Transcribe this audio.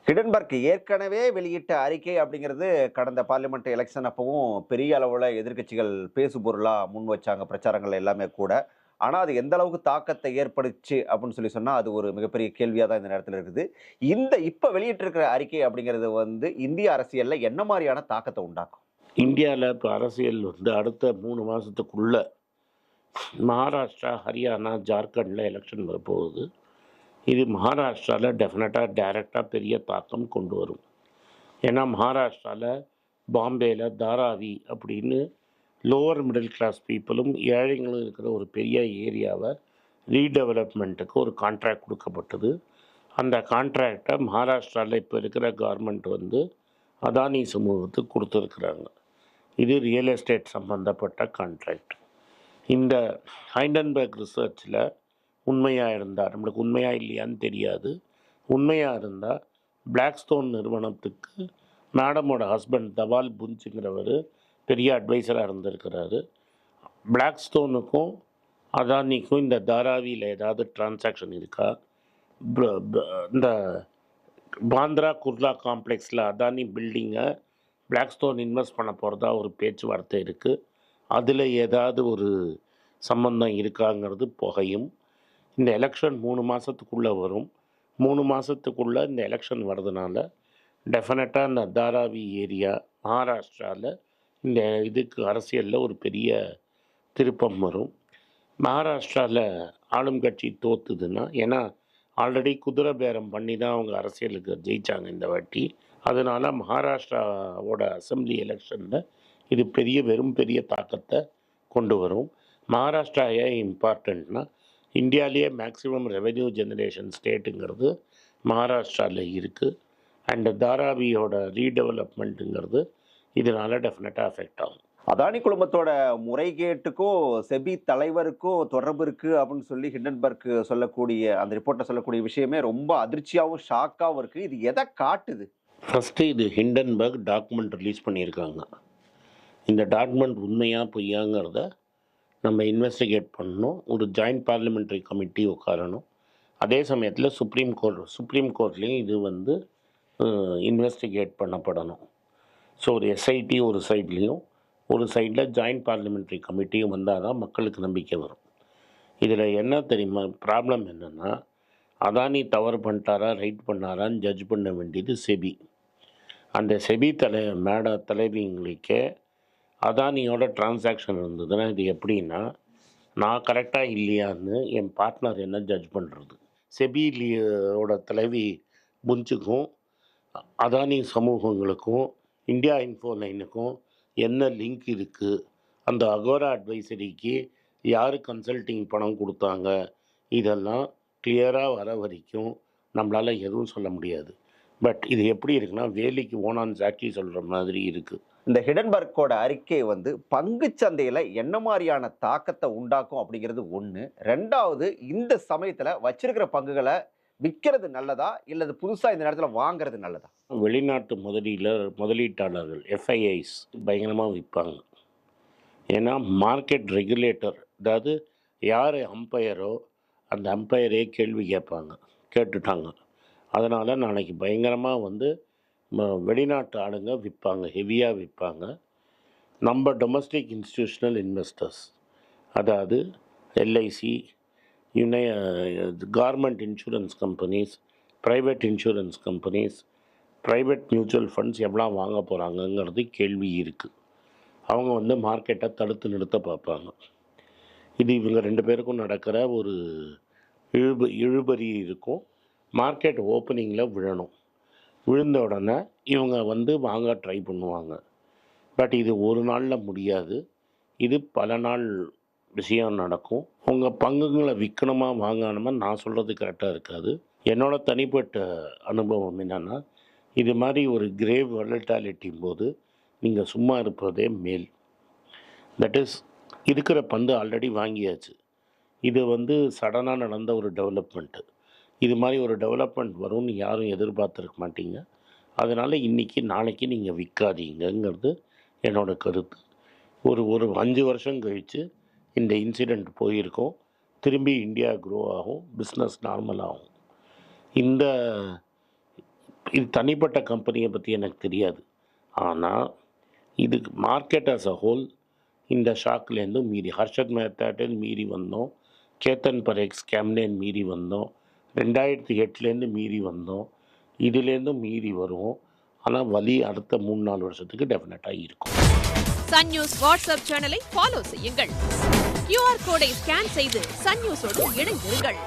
Hindenburg ஏற்கனவே வெளியிட்ட அறிக்கை அப்படிங்கிறது கடந்த பார்லிமெண்ட் எலெக்ஷன் அப்பவும் பெரிய அளவுல எதிர்க்கட்சிகள் பேசு பொருளா முன் வச்சாங்க பிரச்சாரங்கள் எல்லாமே கூட. ஆனா அது எந்த அளவுக்கு தாக்கத்தை ஏற்படுச்சு அப்படின்னு சொன்னா அது ஒரு மிகப்பெரிய கேள்வியா தான் இந்த நேரத்துல இருக்குது. இப்ப வெளியிட்டிருக்கிற அறிக்கை அப்படிங்கிறது இந்திய அரசியல்ல என்ன மாரியான தாக்கத்த உண்டாக்கும்? இந்தியாவில் இப்போ அரசியல் அடுத்த 3 மாதத்துக்குள்ள மகாராஷ்டிரா, ஹரியானா, ஜார்க்கண்டில் எலெக்ஷன் வரப்போகுது. இது மகாராஷ்டிராவில் டெஃபினட்டாக டைரெக்டாக பெரிய தாக்கம் கொண்டு வரும். ஏன்னா மகாராஷ்டிராவில் பாம்பேயில் தாராவி அப்படின்னு லோவர் மிடில் கிளாஸ் பீப்புளும் ஏழைங்களும் இருக்கிற ஒரு பெரிய ஏரியாவை ரீடெவலப்மெண்ட்டுக்கு ஒரு கான்ட்ராக்ட் கொடுக்கப்பட்டது. அந்த கான்ட்ராக்டை மகாராஷ்டிராவில் இப்போ இருக்கிற கவர்மெண்ட் அதானி சமூகத்துக்கு கொடுத்துருக்குறாங்க. இது ரியல் எஸ்டேட் சம்பந்தப்பட்ட கான்ட்ராக்ட். இந்த ஹைண்டன்பர்க் ரிசர்ச்சில் உண்மையாக இருந்தால், நம்மளுக்கு உண்மையாக இல்லையான்னு தெரியாது, உண்மையாக இருந்தால் பிளாக்ஸ்டோன் நிறுவனத்துக்கு மேடமோட ஹஸ்பண்ட் தவால் புஞ்சுங்கிறவர் பெரிய அட்வைசராக இருந்திருக்கிறாரு. பிளாக்ஸ்டோனுக்கும் அதானிக்கும் இந்த தாராவியில் ஏதாவது டிரான்சாக்ஷன் இருக்கா, இந்த பாந்திரா குர்லா காம்ப்ளெக்ஸில் அதானி பில்டிங்கை பிளாக்ஸ்டோன் இன்வெஸ்ட் பண்ண போகிறதா ஒரு பேச்சுவார்த்தை இருக்குது, அதில் ஏதாவது ஒரு சம்பந்தம் இருக்காங்கிறது புகையும். இந்த எலெக்ஷன் 3 மாதத்துக்குள்ளே வரும். 3 மாதத்துக்குள்ளே இந்த எலெக்ஷன் வர்றதுனால டெஃபினட்டாக இந்த தாராவி ஏரியா மகாராஷ்டிராவில் இந்த இதுக்கு அரசியலில் ஒரு பெரிய திருப்பம் வரும். மகாராஷ்டிராவில் ஆளும் கட்சி தோத்துதுன்னா, ஏன்னா ஆல்ரெடி குதிரை பேரம் பண்ணி தான் அவங்க அரசியலுக்கு ஜெயித்தாங்க இந்த வாட்டி. அதனால் மகாராஷ்டிராவோட அசம்பிளி எலெக்ஷனில் இது பெரிய தாக்கத்தை கொண்டு வரும். மகாராஷ்டிரா ஏன் இம்பார்ட்டண்ட்னா, இந்தியாவிலேயே மேக்ஸிமம் ரெவென்யூ ஜெனரேஷன் ஸ்டேட்டுங்கிறது மகாராஷ்டிராவில் இருக்குது. அண்ட் தாராவியோட ரீடெவலப்மெண்ட்டுங்கிறது இதனால் டெஃபினட்டாக அஃபெக்ட் ஆகும். அதானி குழுமத்தோட முறைகேட்டுக்கும் செபி தொடர்பு இருக்கு அப்படின்னு சொல்லி ஹிண்டன்பர்க் சொல்லக்கூடிய அந்த ரிப்போர்ட்டை சொல்லக்கூடிய விஷயமே ரொம்ப அதிர்ச்சியாகவும் ஷாக்காகவும் இருக்கு. இது எதை காட்டுது? ஃபஸ்ட்டு இது ஹிண்டன்பர்க் டாக்குமெண்ட் ரிலீஸ் பண்ணியிருக்காங்க. இந்த டாக்குமெண்ட் உண்மையா பொய்யாங்கிறத நம்ம இன்வெஸ்டிகேட் பண்ணணும். ஒரு ஜாயிண்ட் பார்லிமெண்ட்ரி கமிட்டி உட்காரணும். அதே சமயத்தில் சுப்ரீம் கோர்ட்லேயும் இது இன்வெஸ்டிகேட் பண்ணப்படணும். ஸோ ஒரு எஸ்ஐடி ஒரு சைட்லேயும், ஒரு சைடில் ஜாயிண்ட் பார்லிமெண்ட்ரி கமிட்டியும் வந்தால் தான் மக்களுக்கு நம்பிக்கை வரும். இதில் என்ன தெரியுமா ப்ராப்ளம் என்னென்னா, அதானி தவறு பண்ணிட்டாரா ரைட் பண்ணாரான்னு ஜட்ஜ் பண்ண வேண்டியது செபி. அந்த செபி தலைவிங்களுக்கே அதானியோட டிரான்சாக்ஷன் இருந்ததுன்னா இது எப்படின்னா, நான் கரெக்டாக இல்லையான்னு என் பார்ட்னர் என்ன ஜட்ஜ் பண்ணுறது? செபியோட தலைவி புஞ்சுக்கும் அதானி சமூகங்களுக்கும் இந்தியா இன்ஃபோலைனுக்கும் என்ன லிங்க் இருக்குது, அந்த அகோரா அட்வைசரிக்கு யார் கன்சல்டிங் பணம் கொடுத்தாங்க, இதெல்லாம் கிளியராக வர வரைக்கும் நம்மளால் எதுவும் சொல்ல முடியாது. பட் இது எப்படி இருக்குன்னா, வேலிக்கு ஓனான் சாட்சி சொல்கிற மாதிரி இருக்குது. இந்த ஹிடன்பர்க்கோட அறிக்கை பங்கு சந்தையில் என்ன மாதிரியான தாக்கத்தை உண்டாக்கும் அப்படிங்கிறது ஒன்று. ரெண்டாவது, இந்த சமயத்தில் வச்சிருக்கிற பங்குகளை விற்கிறது நல்லதா இல்லது புதுசாக இந்த நேரத்தில் வாங்குறது நல்லதா? வெளிநாட்டு முதலீட்டாளர்கள் எஃப்ஐஐஸ் பயங்கரமாக விற்பாங்க. ஏன்னா மார்க்கெட் ரெகுலேட்டர், அதாவது யார் அம்பையரோ அந்த அம்பையரே கேள்வி கேட்டுட்டாங்க. அதனால் நாளைக்கு பயங்கரமாக வெளிநாட்டு ஆளுங்க விற்பாங்க, ஹெவியாக விற்பாங்க. நம்ம டொமஸ்டிக் இன்ஸ்டிடியூஷனல் இன்வெஸ்டர்ஸ், அதாவது LIC, government insurance companies, private insurance companies, private mutual funds எவ்வளோ வாங்க போகிறாங்கங்கிறது கேள்வி இருக்குது. அவங்க மார்க்கெட்டை தடுத்து நிறுத்த பார்ப்பாங்க. இது இவங்க 2 பேருக்கும் நடக்கிற ஒரு இழுபறி இருக்கும். மார்க்கெட் ஓப்பனிங்கில் விழுந்த உடனே இவங்க வாங்க ட்ரை பண்ணுவாங்க. பட் இது ஒரு நாளில் முடியாது, இது பல நாள் விஷயம் நடக்கும். உங்கள் பங்குகளை விற்கணுமா வாங்கணுமா நான் சொல்கிறது கரெக்டாக இருக்காது. என்னோடய தனிப்பட்ட அனுபவம் என்னென்னா, இது மாதிரி ஒரு கிரேவ் வொலட்டாலிட்டி போது நீங்கள் சும்மா இருப்பதே மேல். தட் இஸ், இருக்கிற பந்து ஆல்ரெடி வாங்கியாச்சு. இது சடனாக நடந்த ஒரு டெவலப்மெண்ட்டு. இது மாதிரி ஒரு டெவலப்மெண்ட் வரும்னு யாரும் எதிர்பார்த்துருக்க மாட்டீங்க. அதனால் இன்றைக்கி நாளைக்கு நீங்கள் விற்காதீங்கிறது என்னோடய கருத்து. ஒரு 5 வருஷம் கழித்து இந்த இன்சிடெண்ட் போயிருக்கோம், திரும்பி இந்தியா க்ரோ ஆகும், பிஸ்னஸ் நார்மல் ஆகும். இந்த இது தனிப்பட்ட கம்பெனியை பற்றி எனக்கு தெரியாது. ஆனால் இது மார்க்கெட் ஆஸ் அ ஹோல் இந்த ஷாக்லேருந்து மீறி ஹர்ஷத் மேத்தாட்டேருந்து மீறி வந்தோம், கேத்தன் பரேக் ஸ்கேம்லேருந்து மீறி வந்தோம், 2008லேருந்து மீறி வந்தோம், இதுலேருந்தும் மீறி வருவோம். ஆனால் வலி அடுத்த 3-4 வருஷத்துக்கு டெஃபினட்டாக இருக்கும். சன் நியூஸ் வாட்ஸ்அப் சேனலை ஃபாலோ செய்யுங்கள். QR கோடை ஸ்கேன் செய்து சன் நியூஸோடு இணைந்திருங்கள்.